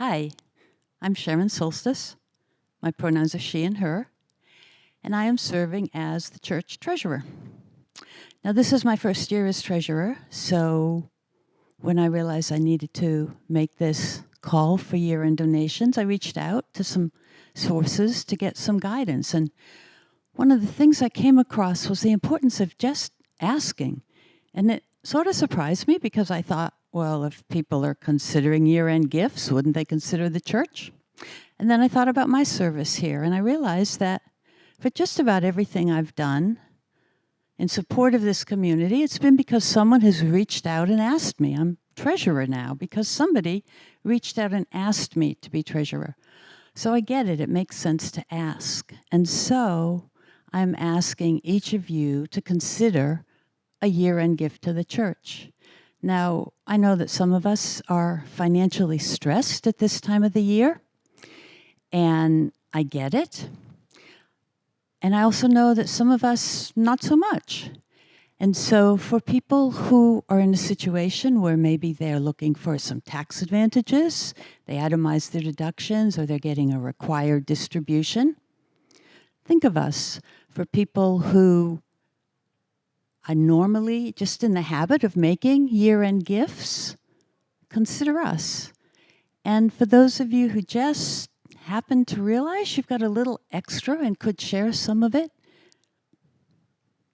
Hi, I'm Sharon Solstice. My pronouns are she and her, and I am serving as the church treasurer. Now, this is my first year as treasurer, so when I realized I needed to make this call for year-end donations, I reached out to some sources to get some guidance. And one of the things I came across was the importance of just asking. And it sort of surprised me because I thought, well, if people are considering year-end gifts, wouldn't they consider the church? And then I thought about my service here, and I realized that for just about everything I've done in support of this community, it's been because someone has reached out and asked me. I'm treasurer now because somebody reached out and asked me to be treasurer. So I get it. It makes sense to ask. And so I'm asking each of you to consider a year-end gift to the church. Now, I know that some of us are financially stressed at this time of the year, and I get it. And I also know that some of us, not so much. And so for people who are in a situation where maybe they're looking for some tax advantages, they itemize their deductions, or they're getting a required distribution, think of us. For people who are normally just in the habit of making year-end gifts, consider us. And for those of you who just happen to realize you've got a little extra and could share some of it,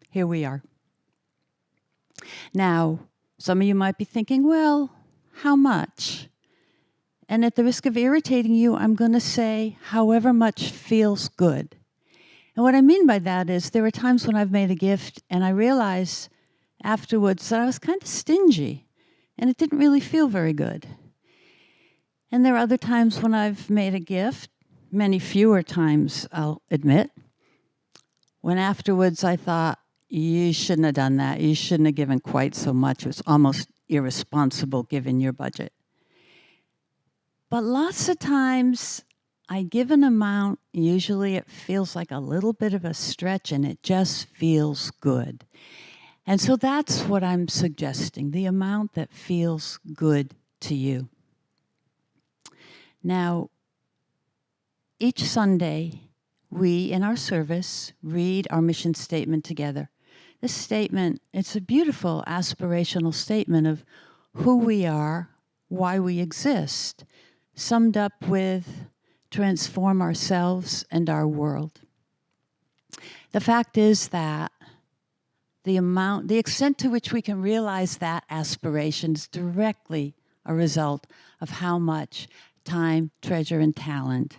here we are. Now, some of you might be thinking, well, how much? And at the risk of irritating you, I'm going to say however much feels good. And what I mean by that is there are times when I've made a gift and I realize afterwards that I was kind of stingy and it didn't really feel very good. And there are other times when I've made a gift, many fewer times, I'll admit, when afterwards I thought, you shouldn't have done that. You shouldn't have given quite so much. It was almost irresponsible given your budget. But lots of times I give an amount, usually it feels like a little bit of a stretch and it just feels good. And so that's what I'm suggesting, the amount that feels good to you. Now, each Sunday, we in our service read our mission statement together. This statement, it's a beautiful aspirational statement of who we are, why we exist, summed up with transform ourselves and our world. The fact is that the extent to which we can realize that aspiration is directly a result of how much time, treasure, and talent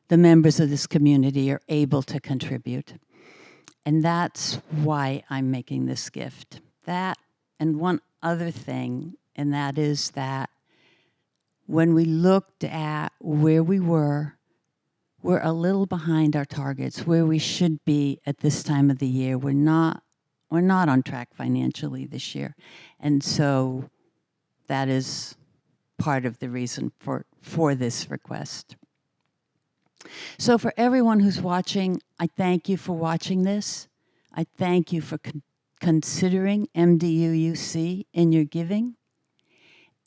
the members of this community are able to contribute. And that's why I'm making this gift. That and one other thing, and that is that when we looked at where we were, we're a little behind our targets, where we should be at this time of the year. We're not on track financially this year. And so that is part of the reason for this request. So for everyone who's watching, I thank you for watching this. I thank you for considering MDUUC in your giving.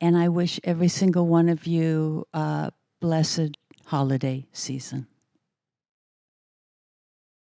And I wish every single one of you a blessed holiday season.